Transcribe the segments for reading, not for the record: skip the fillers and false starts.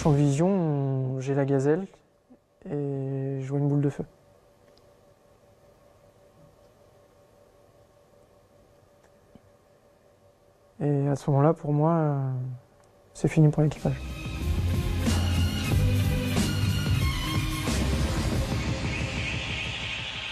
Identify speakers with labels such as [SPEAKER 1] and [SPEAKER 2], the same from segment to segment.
[SPEAKER 1] champ de vision, j'ai la gazelle et je vois une boule de feu. Et à ce moment-là, pour moi, c'est fini pour l'équipage.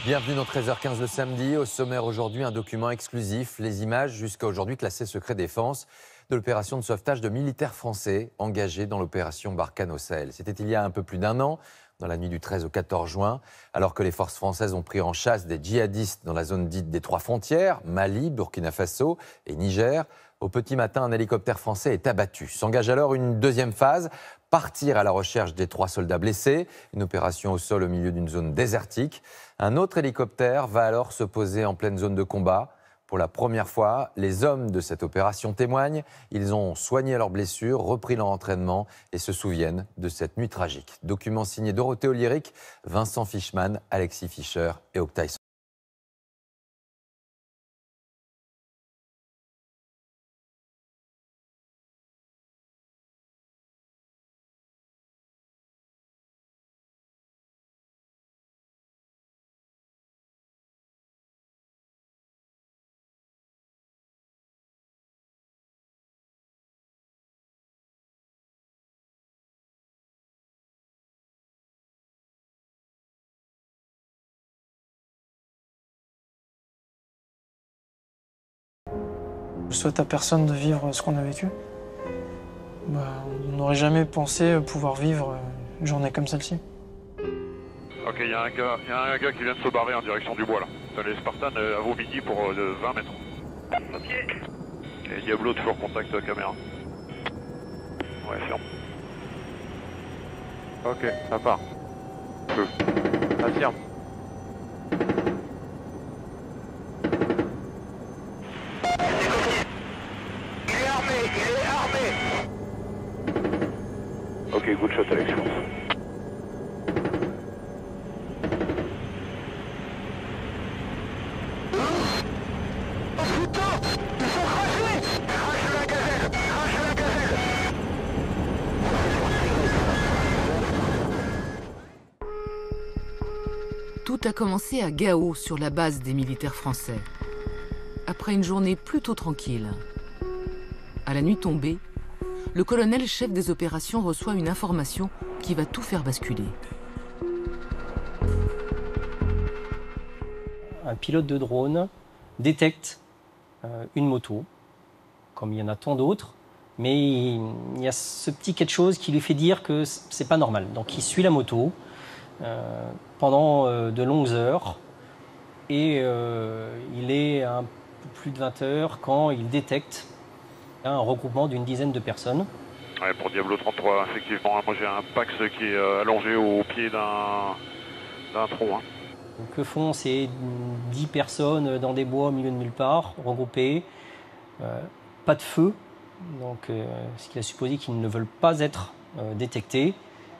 [SPEAKER 2] Bienvenue dans 13h15 le samedi. Au sommaire aujourd'hui, un document exclusif, les images jusqu'à aujourd'hui classées secret défense de l'opération de sauvetage de militaires français engagés dans l'opération Barkhane au Sahel. C'était il y a un peu plus d'un an, dans la nuit du 13 au 14 juin, alors que les forces françaises ont pris en chasse des djihadistes dans la zone dite des trois frontières, Mali, Burkina Faso et Niger. Au petit matin, un hélicoptère français est abattu. S'engage alors une deuxième phase, partir à la recherche des 3 soldats blessés, une opération au sol au milieu d'une zone désertique. Un autre hélicoptère va alors se poser en pleine zone de combat. Pour la première fois, les hommes de cette opération témoignent. Ils ont soigné leurs blessures, repris leur entraînement et se souviennent de cette nuit tragique. Document signé Dorothée Olyric, Vincent Fischmann, Alexis Fischer et Octave.
[SPEAKER 1] Je souhaite à personne de vivre ce qu'on a vécu. On n'aurait jamais pensé pouvoir vivre une journée comme celle-ci.
[SPEAKER 3] Ok, il y a un gars qui vient de se barrer en direction du bois là. T'as les Spartans à vos midi pour 20 mètres. Ok. Et Diablo toujours contact caméra. Ouais, ferme. Ok, ça part. Feu. Affirme. Il est armé. Ok, good shot Alex.
[SPEAKER 4] Tout a commencé à Gao, sur la base des militaires français. Après une journée plutôt tranquille. À la nuit tombée, le colonel chef des opérations reçoit une information qui va tout faire basculer.
[SPEAKER 5] Un pilote de drone détecte une moto, comme il y en a tant d'autres, mais il y a ce petit quelque chose qui lui fait dire que c'est pas normal. Donc il suit la moto pendant de longues heures et il est un peu plus de 20 heures quand il détecte un regroupement d'une dizaine de personnes.
[SPEAKER 3] Ouais, pour Diablo 33, effectivement, moi j'ai un Pax qui est allongé au pied d'un tronc. Hein.
[SPEAKER 5] Donc, que font ces 10 personnes dans des bois au milieu de nulle part, regroupées, pas de feu, donc ce qui a supposé qu'ils ne veulent pas être détectés.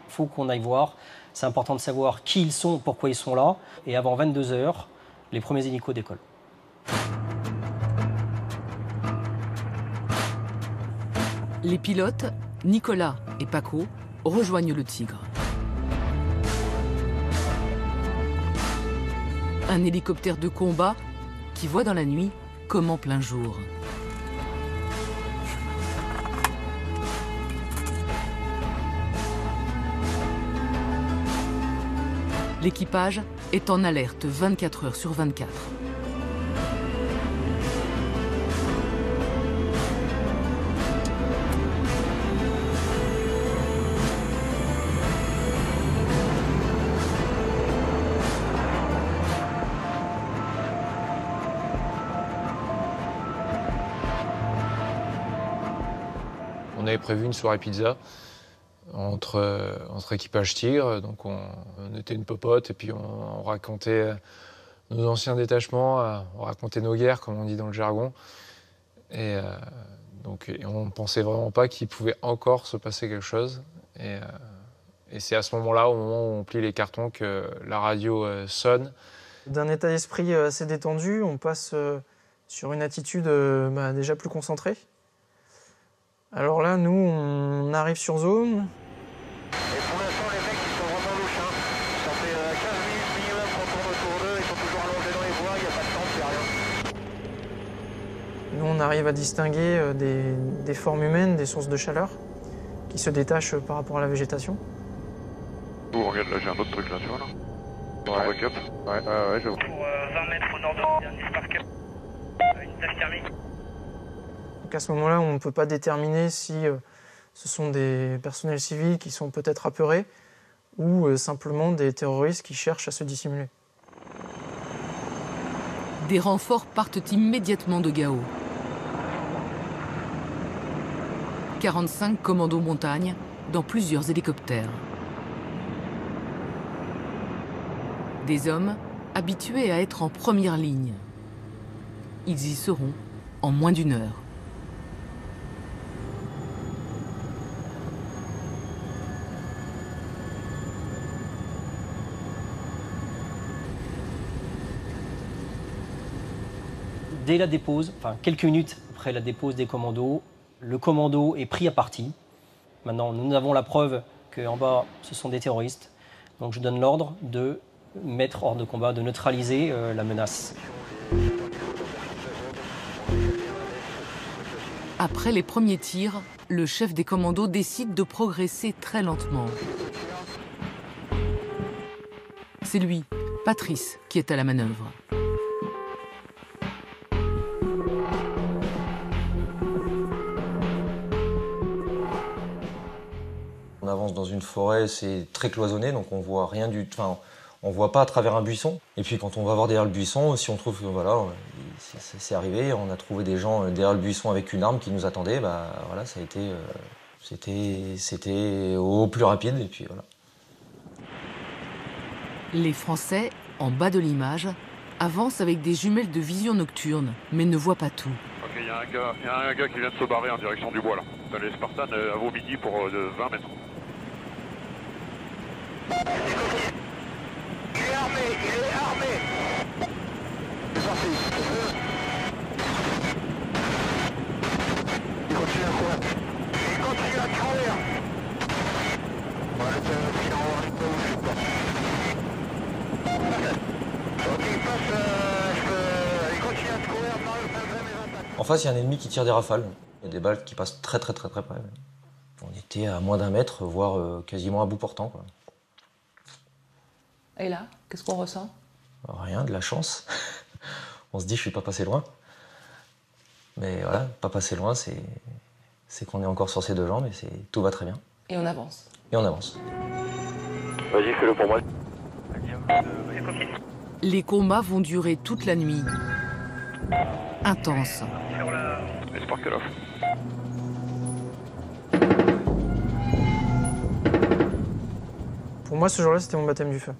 [SPEAKER 5] Il faut qu'on aille voir, c'est important de savoir qui ils sont, pourquoi ils sont là, et avant 22 heures, les premiers hélicos décollent.
[SPEAKER 4] Les pilotes, Nicolas et Paco, rejoignent le Tigre. Un hélicoptère de combat qui voit dans la nuit comme en plein jour. L'équipage est en alerte 24 heures sur 24.
[SPEAKER 6] On avait prévu une soirée pizza entre équipage Tigre, donc on était une popote et puis on racontait nos anciens détachements, on racontait nos guerres, comme on dit dans le jargon. Et on ne pensait vraiment pas qu'il pouvait encore se passer quelque chose. Et c'est à ce moment-là, au moment où on plie les cartons, que la radio sonne.
[SPEAKER 1] D'un état d'esprit assez détendu, on passe sur une attitude déjà plus concentrée. Alors là, nous, on arrive sur zone, Nous, on arrive à distinguer des formes humaines, des sources de chaleur, qui se détachent par rapport à la végétation.
[SPEAKER 3] Oh, regarde, là, j'ai un autre truc, là, tu vois, là.
[SPEAKER 7] Ouais.
[SPEAKER 3] Un backup.
[SPEAKER 7] Ouais, je vois.
[SPEAKER 8] Pour 20 mètres au nord de dernier Spark, une tâche thermique.
[SPEAKER 1] Donc à ce moment-là, on ne peut pas déterminer si ce sont des personnels civils qui sont peut-être apeurés ou simplement des terroristes qui cherchent à se dissimuler.
[SPEAKER 4] Des renforts partent immédiatement de Gao. 45 commandos montagne dans plusieurs hélicoptères. Des hommes habitués à être en première ligne. Ils y seront en moins d'une heure.
[SPEAKER 5] Dès la dépose, enfin quelques minutes après la dépose des commandos, le commando est pris à partie. Maintenant, nous avons la preuve qu'en bas, ce sont des terroristes. Donc je donne l'ordre de mettre hors de combat, de neutraliser la menace.
[SPEAKER 4] Après les premiers tirs, le chef des commandos décide de progresser très lentement. C'est lui, Patrice, qui est à la manœuvre.
[SPEAKER 9] On avance dans une forêt, c'est très cloisonné, donc on voit rien du, enfin, on voit pas à travers un buisson. Et puis quand on va voir derrière le buisson, si on trouve que voilà, c'est arrivé, on a trouvé des gens derrière le buisson avec une arme qui nous attendait, bah voilà, ça a été, c'était au plus rapide et puis voilà.
[SPEAKER 4] Les Français, en bas de l'image, avancent avec des jumelles de vision nocturne, mais ne voient pas tout.
[SPEAKER 3] Ok, il y a un gars qui vient de se barrer en direction du bois, là. T'as les Spartans à vos midi pour 20 mètres.
[SPEAKER 8] Il est armé, C'est parti. Il continue à courir. Ouais, c'est bilan, je sais pas. Ok, il passe, il continue à courir,
[SPEAKER 9] En face, il y a un ennemi qui tire des rafales. Il y a des balles qui passent très près. On était à moins d'un mètre, voire quasiment à bout portant, quoi.
[SPEAKER 10] Et là, qu'est-ce qu'on ressent?
[SPEAKER 9] Rien, de la chance. On se dit, je suis pas passé loin. Mais voilà, pas passé loin, c'est qu'on est encore sur ses deux jambes et tout va très bien.
[SPEAKER 10] Et on avance.
[SPEAKER 9] Et on avance.
[SPEAKER 3] Vas-y, fais-le pour moi.
[SPEAKER 4] Les combats vont durer toute la nuit. Intense.
[SPEAKER 3] Les Spark off.
[SPEAKER 1] Pour moi, ce jour-là, c'était mon baptême du feu.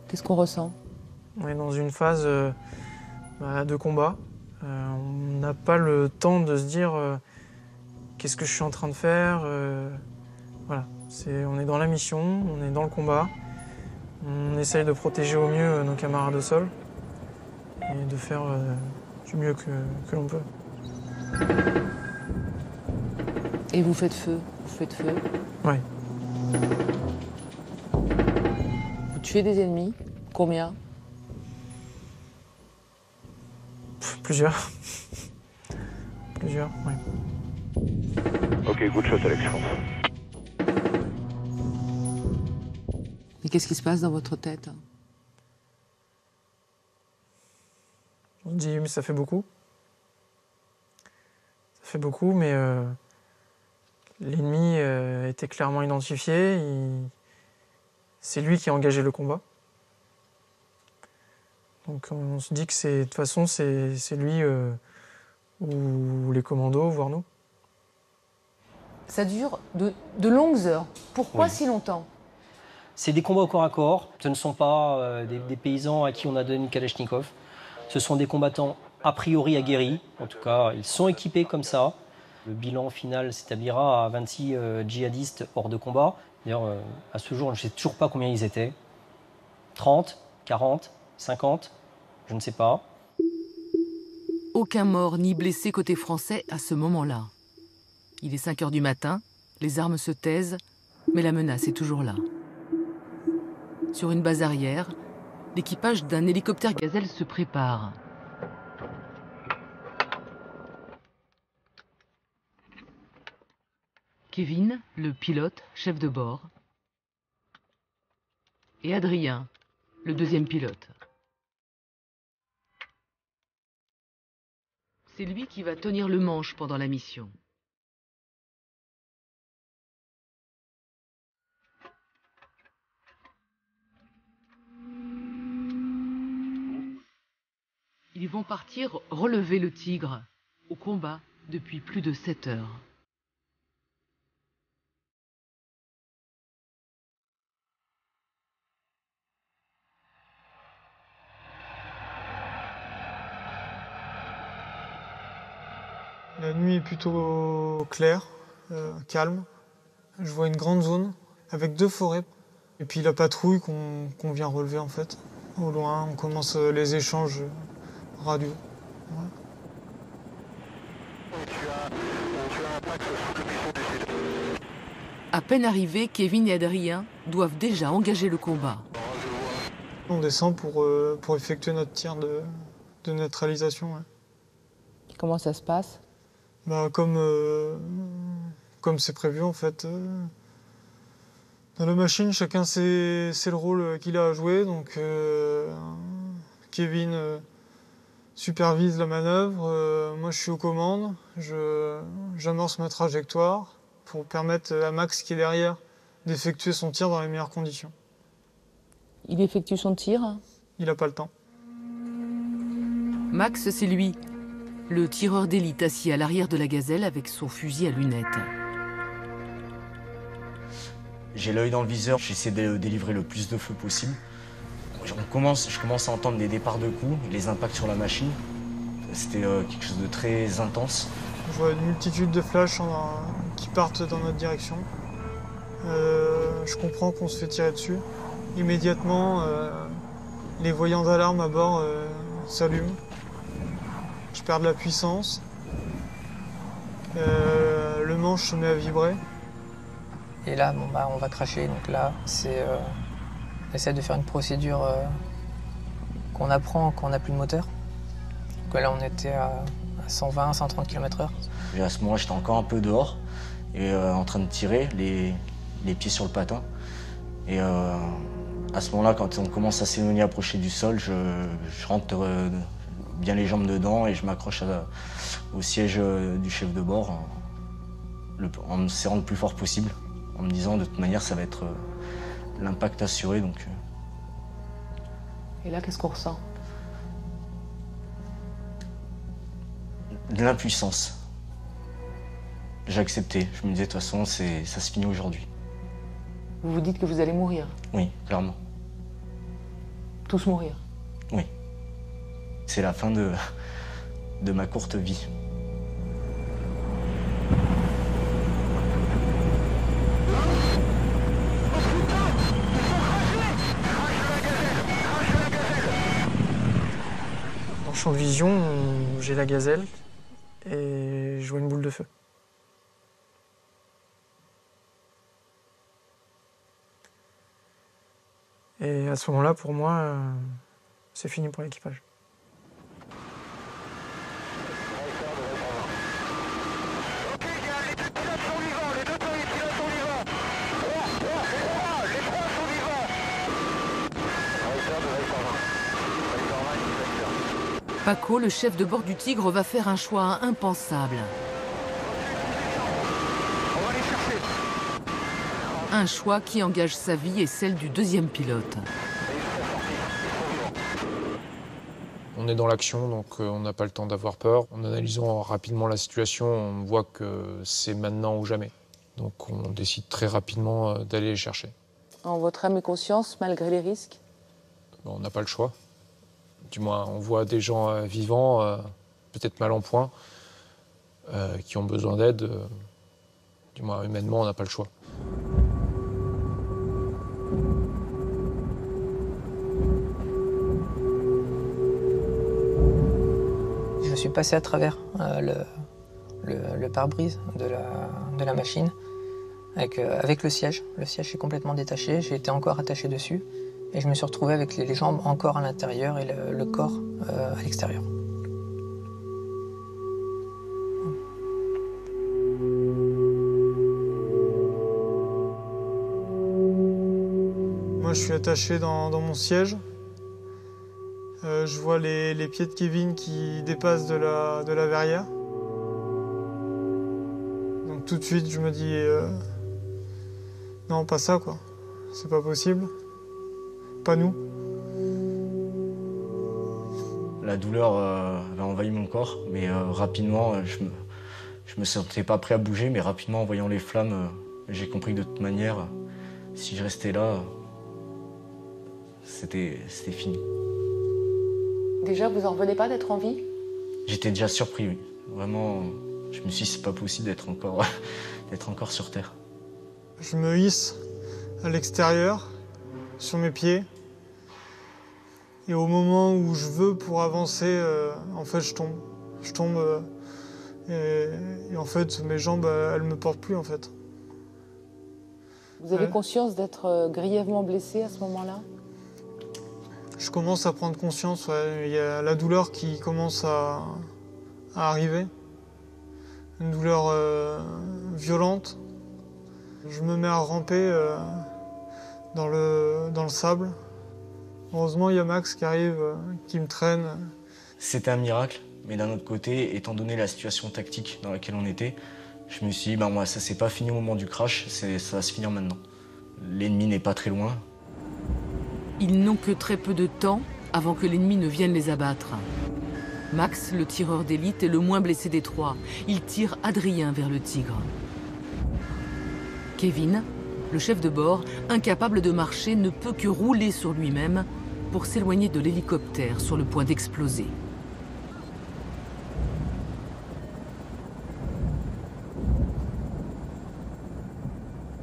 [SPEAKER 10] Qu'est-ce qu'on ressent?
[SPEAKER 1] On est dans une phase de combat. On n'a pas le temps de se dire qu'est-ce que je suis en train de faire. Voilà, on est dans la mission, on est dans le combat. On essaye de protéger au mieux nos camarades au sol et de faire du mieux que l'on peut.
[SPEAKER 10] Et vous faites feu? Vous faites feu?
[SPEAKER 1] Oui.
[SPEAKER 10] Vous tuez des ennemis? Combien?
[SPEAKER 1] Plusieurs. Plusieurs, oui.
[SPEAKER 3] Ok, good shot, Alex, je pense.
[SPEAKER 10] Et qu'est-ce qui se passe dans votre tête?
[SPEAKER 1] On se dit, mais ça fait beaucoup. Ça fait beaucoup, mais l'ennemi était clairement identifié. C'est lui qui a engagé le combat. Donc on se dit que de toute façon, c'est lui ou les commandos, voire nous.
[SPEAKER 10] Ça dure de longues heures. Pourquoi
[SPEAKER 5] Oui.
[SPEAKER 10] si longtemps?
[SPEAKER 5] C'est des combats au corps à corps. Ce ne sont pas des paysans à qui on a donné une Kalachnikov. Ce sont des combattants a priori aguerris. En tout cas, ils sont équipés comme ça. Le bilan final s'établira à 26 djihadistes hors de combat. D'ailleurs, à ce jour, je ne sais toujours pas combien ils étaient. 30, 40, 50, je ne sais pas.
[SPEAKER 4] Aucun mort ni blessé côté français à ce moment-là. Il est 5 heures du matin, les armes se taisent, mais la menace est toujours là. Sur une base arrière, l'équipage d'un hélicoptère Gazelle se prépare. Kevin, le pilote, chef de bord, et Adrien, le deuxième pilote. C'est lui qui va tenir le manche pendant la mission. Ils vont partir relever le Tigre au combat depuis plus de 7 heures.
[SPEAKER 1] La nuit est plutôt claire, calme. Je vois une grande zone avec 2 forêts. Et puis la patrouille qu'on vient relever en fait. Au loin, on commence les échanges radio. Ouais.
[SPEAKER 4] À peine arrivés, Kevin et Adrien doivent déjà engager le combat.
[SPEAKER 1] On descend pour effectuer notre tir de neutralisation. Ouais.
[SPEAKER 10] Comment ça se passe?
[SPEAKER 1] Bah, comme c'est prévu en fait. Dans la machine, chacun sait le rôle qu'il a à jouer. Donc Kevin supervise la manœuvre, moi je suis aux commandes, j'amorce ma trajectoire pour permettre à Max qui est derrière d'effectuer son tir dans les meilleures conditions.
[SPEAKER 10] Il effectue son tir?
[SPEAKER 1] Il n'a pas le temps.
[SPEAKER 4] Max, c'est lui, le tireur d'élite assis à l'arrière de la Gazelle avec son fusil à lunettes.
[SPEAKER 7] J'ai l'œil dans le viseur, j'essaie de délivrer le plus de feu possible. Je commence à entendre des départs de coups, les impacts sur la machine. C'était quelque chose de très intense.
[SPEAKER 1] Je vois une multitude de flashs qui partent dans notre direction. Je comprends qu'on se fait tirer dessus. Immédiatement, les voyants d'alarme à bord s'allument. Je perds de la puissance. Le manche se met à vibrer.
[SPEAKER 11] Et là, bon, bah, on va cracher. Donc là, on essaie de faire une procédure qu'on apprend quand on n'a plus de moteur. Donc là, on était à 120, 130 km/h.
[SPEAKER 7] Et à ce moment-là, j'étais encore un peu dehors, et en train de tirer, les pieds sur le patin. Et à ce moment-là, quand on commence à s'éloigner, approcher du sol, je rentre bien les jambes dedans et je m'accroche au siège du chef de bord en me serrant le plus fort possible, en me disant de toute manière ça va être l'impact assuré. Donc.
[SPEAKER 10] Et là, qu'est-ce qu'on ressent?
[SPEAKER 7] De l'impuissance. J'ai accepté. Je me disais de toute façon ça se finit aujourd'hui.
[SPEAKER 10] Vous vous dites que vous allez mourir?
[SPEAKER 7] Oui, clairement.
[SPEAKER 10] Tous mourir?
[SPEAKER 7] Oui. C'est la fin de ma courte vie.
[SPEAKER 1] En champ de vision, j'ai la Gazelle et je vois une boule de feu. Et à ce moment-là, pour moi, c'est fini pour l'équipage.
[SPEAKER 4] Paco, le chef de bord du Tigre, va faire un choix impensable. Un choix qui engage sa vie et celle du deuxième pilote.
[SPEAKER 6] On est dans l'action, donc on n'a pas le temps d'avoir peur. En analysant rapidement la situation, on voit que c'est maintenant ou jamais. Donc on décide très rapidement d'aller les chercher.
[SPEAKER 10] En votre âme et conscience, malgré les risques?
[SPEAKER 6] On n'a pas le choix. Du moins, on voit des gens vivants, peut-être mal en point, qui ont besoin d'aide. Du moins, humainement, on n'a pas le choix.
[SPEAKER 11] Je suis passé à travers le pare-brise de la machine avec le siège. Le siège est complètement détaché, j'ai été encore attaché dessus. Et je me suis retrouvé avec les jambes encore à l'intérieur et le corps à l'extérieur.
[SPEAKER 1] Moi, je suis attaché dans mon siège. Je vois les pieds de Kevin qui dépassent de la verrière. Donc tout de suite, je me dis non, pas ça, quoi. C'est pas possible. Pas nous.
[SPEAKER 7] La douleur avait envahi mon corps, mais rapidement, je me sentais pas prêt à bouger, mais rapidement, en voyant les flammes, j'ai compris que de toute manière, si je restais là, c'était fini.
[SPEAKER 10] Déjà, vous en revenez pas d'être en vie?
[SPEAKER 7] J'étais déjà surpris, oui. Vraiment, je me suis dit, c'est pas possible d'être encore, encore sur Terre.
[SPEAKER 1] Je me hisse à l'extérieur, sur mes pieds. Et au moment où je veux pour avancer, en fait, je tombe. Je tombe et en fait, mes jambes, elles me portent plus, en fait.
[SPEAKER 10] Vous avez conscience d'être grièvement blessé à ce moment-là?
[SPEAKER 1] Je commence à prendre conscience, ouais. Il y a la douleur qui commence à arriver. Une douleur violente. Je me mets à ramper dans le sable. Heureusement, il y a Max qui arrive, qui me traîne.
[SPEAKER 7] C'était un miracle, mais d'un autre côté, étant donné la situation tactique dans laquelle on était, je me suis dit, moi, ça c'est pas fini au moment du crash, ça va se finir maintenant. L'ennemi n'est pas très loin.
[SPEAKER 4] Ils n'ont que très peu de temps avant que l'ennemi ne vienne les abattre. Max, le tireur d'élite, est le moins blessé des trois. Il tire Adrien vers le Tigre. Kevin, le chef de bord, incapable de marcher, ne peut que rouler sur lui-même pour s'éloigner de l'hélicoptère sur le point d'exploser.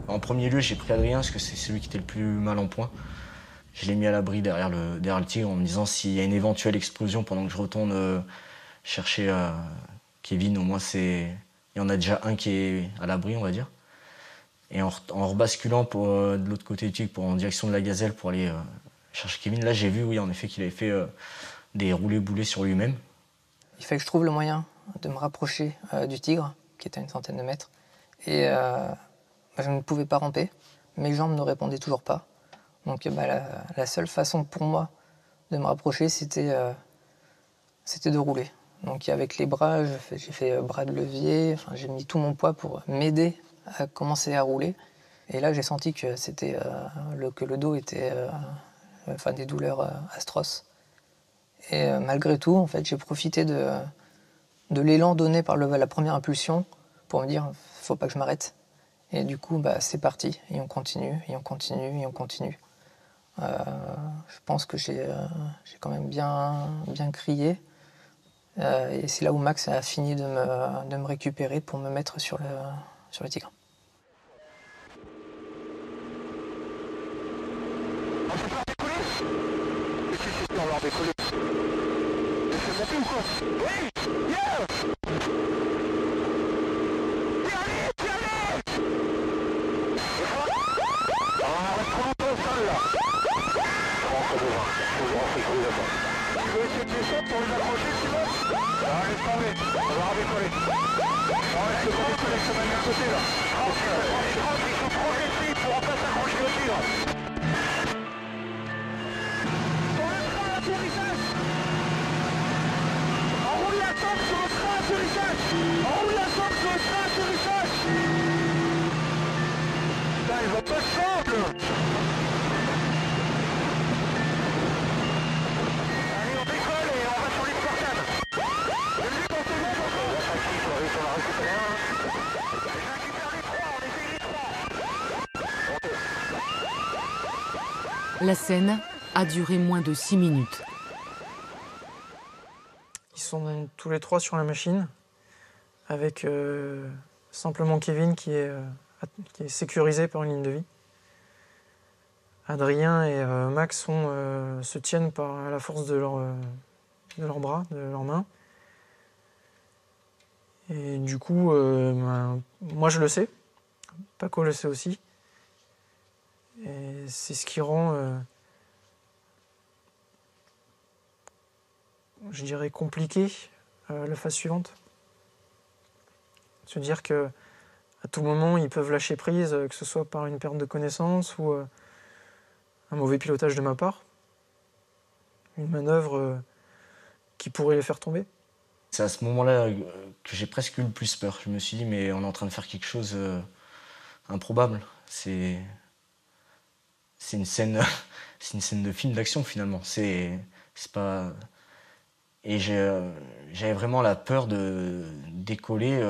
[SPEAKER 7] En premier lieu, j'ai pris Adrien parce que c'est celui qui était le plus mal en point. Je l'ai mis à l'abri derrière le Tigre en me disant s'il y a une éventuelle explosion pendant que je retourne chercher Kevin, au moins il y en a déjà un qui est à l'abri, on va dire. Et en rebasculant de l'autre côté du Tigre en direction de la Gazelle pour aller chercher Kevin, là j'ai vu, oui, en effet, qu'il avait fait des roulés-boulés sur lui-même.
[SPEAKER 11] Il fallait que je trouve le moyen de me rapprocher du Tigre, qui était à une centaine de mètres. Et je ne pouvais pas ramper, mes jambes ne répondaient toujours pas. Donc la seule façon pour moi de me rapprocher, c'était de rouler. Donc avec les bras, j'ai fait bras de levier, j'ai mis tout mon poids pour m'aider à commencer à rouler. Et là, j'ai senti que que le dos était des douleurs atroces. Et malgré tout, en fait, j'ai profité de l'élan donné par la première impulsion pour me dire, faut pas que je m'arrête. Et du coup, c'est parti. Et on continue, et on continue, et on continue. Je pense que j'ai quand même bien crié. Et c'est là où Max a fini de me récupérer pour me mettre sur le Tigre.
[SPEAKER 8] On va décoller. C'est monté ou quoi? Oui! Yeah! Pour les accrocher, tu veux? Ah, laisse tomber, on va redécoller. On reste redécoller, ça va de l'autre côté là. Il faut progresser pour en pas s'accrocher au Tigre. Sur le train d'atterrissage! Enroule la tente sur le train d'atterrissage! Enroule la tente sur le train d'atterrissage! Putain, il va pas se fendre!
[SPEAKER 4] La scène a duré moins de 6 minutes.
[SPEAKER 1] Ils sont tous les trois sur la machine, avec simplement Kevin qui est sécurisé par une ligne de vie. Adrien et Max se tiennent par la force de leurs bras, de leurs mains. Et du coup, moi je le sais, Paco le sait aussi. Et c'est ce qui rend, je dirais, compliqué la phase suivante. Se dire qu'à tout moment, ils peuvent lâcher prise, que ce soit par une perte de connaissance ou un mauvais pilotage de ma part, une manœuvre qui pourrait les faire tomber.
[SPEAKER 7] C'est à ce moment-là que j'ai presque eu le plus peur. Je me suis dit, mais on est en train de faire quelque chose improbable. C'est une scène, c'est une scène de film d'action finalement. C'est pas. Et j'avais vraiment la peur de décoller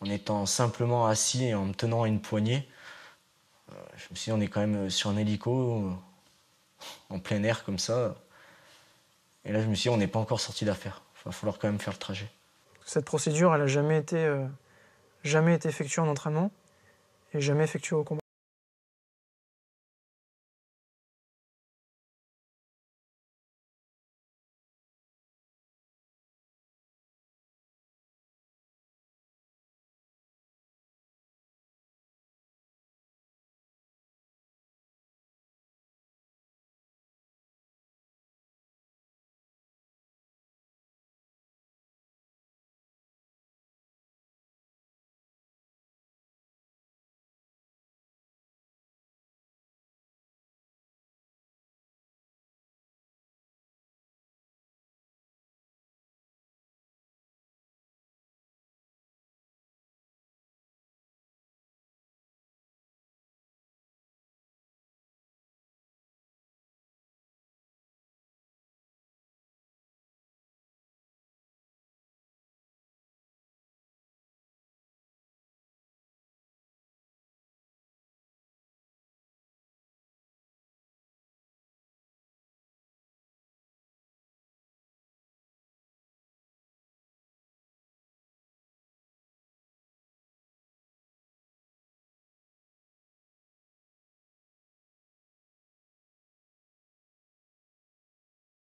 [SPEAKER 7] en étant simplement assis et en me tenant à une poignée. Je me suis dit, on est quand même sur un hélico, en plein air comme ça. Et là, je me suis dit, on n'est pas encore sorti d'affaire. Il va falloir quand même faire le trajet.
[SPEAKER 1] Cette procédure, elle n'a jamais été effectuée en entraînement et jamais effectuée au combat.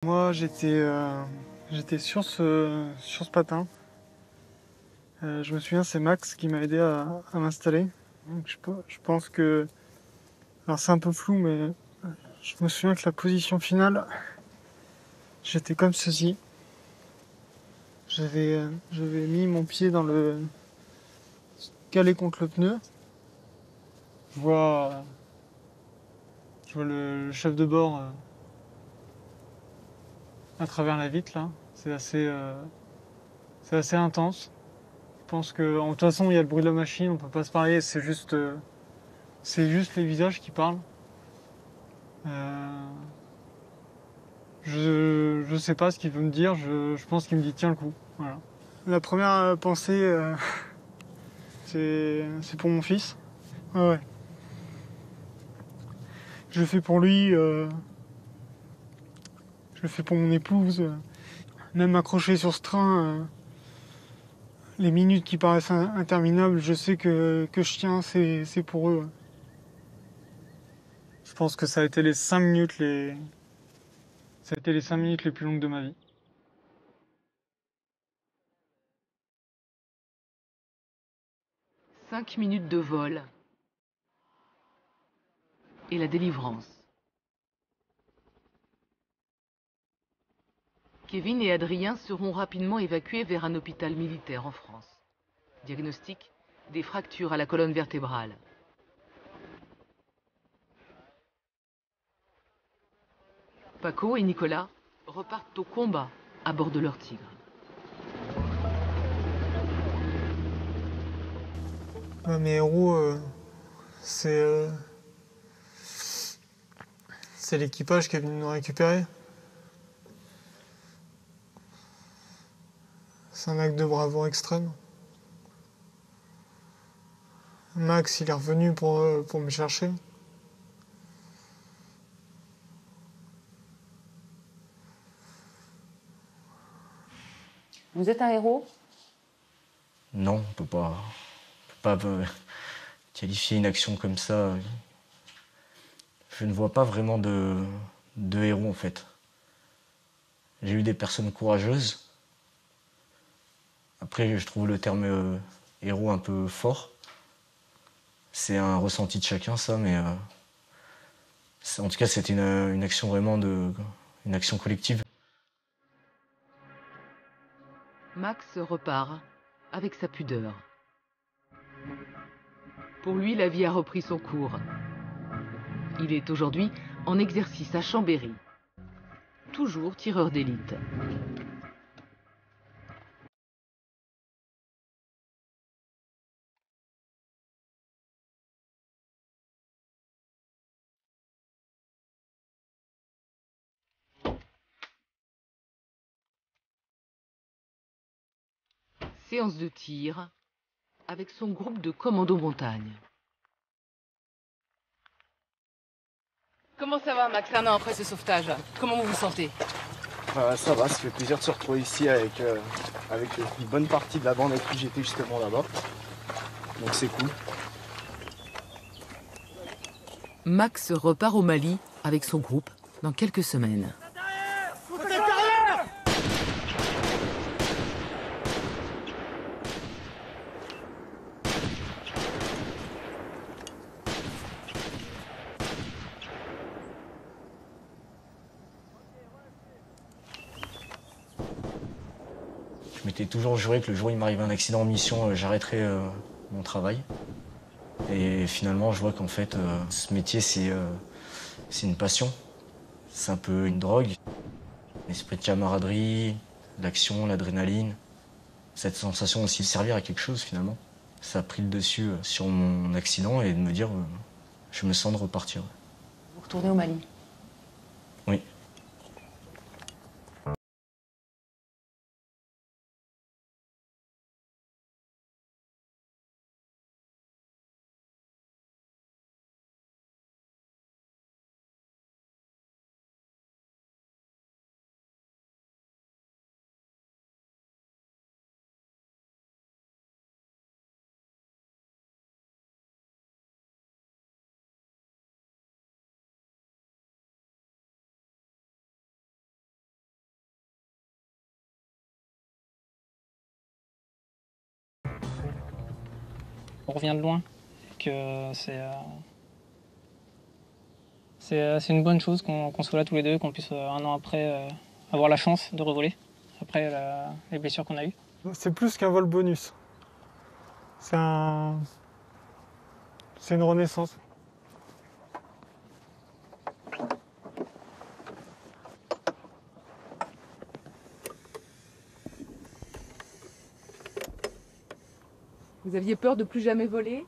[SPEAKER 12] Moi, j'étais sur ce patin. Je me souviens, c'est Max qui m'a aidé à m'installer. Donc, je pense que... Alors c'est un peu flou, mais je me souviens que la position finale, j'étais comme ceci. J'avais mis mon pied dans le... calé contre le pneu. Je vois le chef de bord à travers la vitre là. C'est assez intense. Je pense que de toute façon il y a le bruit de la machine, on peut pas se parler, c'est juste les visages qui parlent. Je sais pas ce qu'il veut me dire, je pense qu'il me dit tiens le coup. Voilà. La première pensée c'est pour mon fils. Ouais. Je le fais pour lui, je le fais pour mon épouse. Même accroché sur ce train, les minutes qui paraissent interminables, je sais que je tiens, c'est pour eux. Je pense que ça a été les 5 minutes les plus longues de ma vie.
[SPEAKER 4] « 5 minutes de vol et la délivrance. Kevin et Adrien seront rapidement évacués vers un hôpital militaire en France. Diagnostic, des fractures à la colonne vertébrale. Paco et Nicolas repartent au combat à bord de leur Tigre.
[SPEAKER 12] Mes héros, c'est l'équipage qui est venu nous récupérer. C'est un acte de bravoure extrême. Max, il est revenu pour me chercher.
[SPEAKER 10] Vous êtes un héros?
[SPEAKER 7] Non, on peut pas qualifier une action comme ça. Je ne vois pas vraiment de héros en fait. J'ai eu des personnes courageuses. Après, je trouve le terme héros un peu fort. C'est un ressenti de chacun, ça, mais en tout cas, c'était une action vraiment une action collective.
[SPEAKER 4] Max repart avec sa pudeur. Pour lui, la vie a repris son cours. Il est aujourd'hui en exercice à Chambéry. Toujours tireur d'élite. Séance de tir avec son groupe de commando montagne.
[SPEAKER 10] Comment ça va, Max, un an après ce sauvetage? Comment vous vous sentez?
[SPEAKER 13] Ça va, ça fait plaisir de se retrouver ici avec une bonne partie de la bande avec qui j'étais justement là-bas. Donc c'est cool.
[SPEAKER 4] Max repart au Mali avec son groupe dans quelques semaines.
[SPEAKER 7] Je m'étais toujours juré que le jour où il m'arrivait un accident en mission, j'arrêterais mon travail. Et finalement, je vois qu'en fait, ce métier, c'est une passion. C'est un peu une drogue. L'esprit de camaraderie, l'action, l'adrénaline. Cette sensation aussi de servir à quelque chose, finalement. Ça a pris le dessus sur mon accident et de me dire, je me sens de repartir.
[SPEAKER 10] Vous retournez au Mali?
[SPEAKER 7] Oui.
[SPEAKER 11] On revient de loin, que c'est une bonne chose qu'on soit là tous les deux, qu'on puisse un an après avoir la chance de revoler, après les blessures qu'on a eues.
[SPEAKER 12] C'est plus qu'un vol bonus. C'est une renaissance.
[SPEAKER 10] Vous aviez peur de plus jamais voler?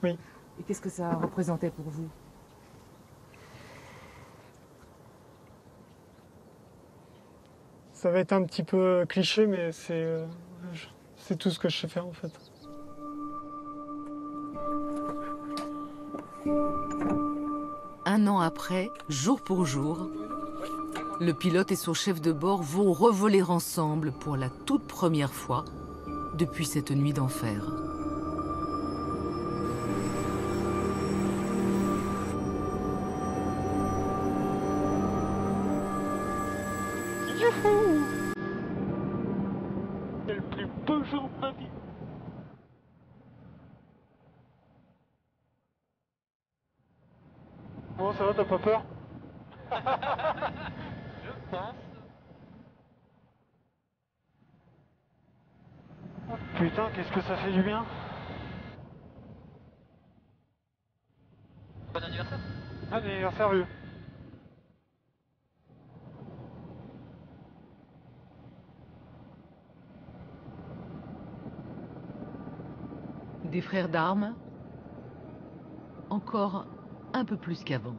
[SPEAKER 12] Oui.
[SPEAKER 10] Et qu'est-ce que ça représentait pour vous?
[SPEAKER 12] Ça va être un petit peu cliché, mais c'est tout ce que je sais faire en fait.
[SPEAKER 4] Un an après, jour pour jour, le pilote et son chef de bord vont revoler ensemble pour la toute première fois depuis cette nuit d'enfer.
[SPEAKER 12] Youhou! C'est le plus beau jour de ma vie. Bon, ça va, t'as pas peur? Je pense. Oh, putain, qu'est-ce que ça fait du bien.
[SPEAKER 14] Bon anniversaire.
[SPEAKER 12] Bon anniversaire, vieux.
[SPEAKER 4] Des frères d'armes, encore un peu plus qu'avant.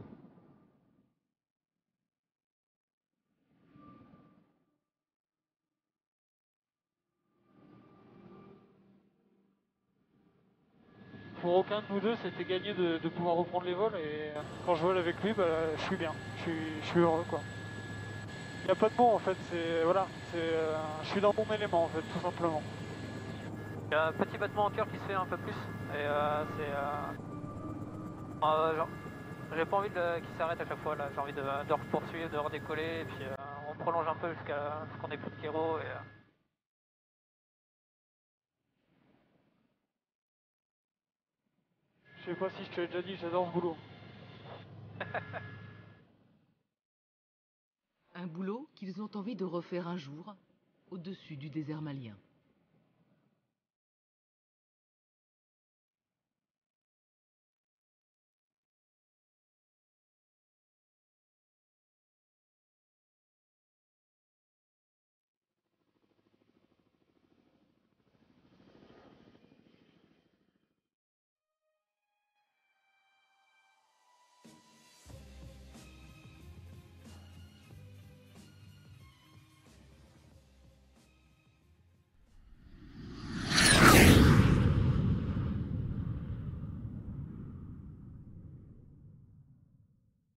[SPEAKER 12] Pour aucun de nous deux, c'était gagné de pouvoir reprendre les vols et quand je vole avec lui, bah, je suis bien, je suis heureux quoi. Il n'y a pas de mots en fait, je suis dans mon élément en fait, tout simplement.
[SPEAKER 14] Il y a un petit battement en cœur qui se fait un peu plus et genre, j'ai pas envie qu'il s'arrête à chaque fois là, j'ai envie de poursuivre, de redécoller et puis on prolonge un peu jusqu'à ce qu'on ait plus de kéro et
[SPEAKER 12] Je sais pas si je te l'ai déjà dit, j'adore ce boulot.
[SPEAKER 4] Un boulot qu'ils ont envie de refaire un jour au-dessus du désert malien.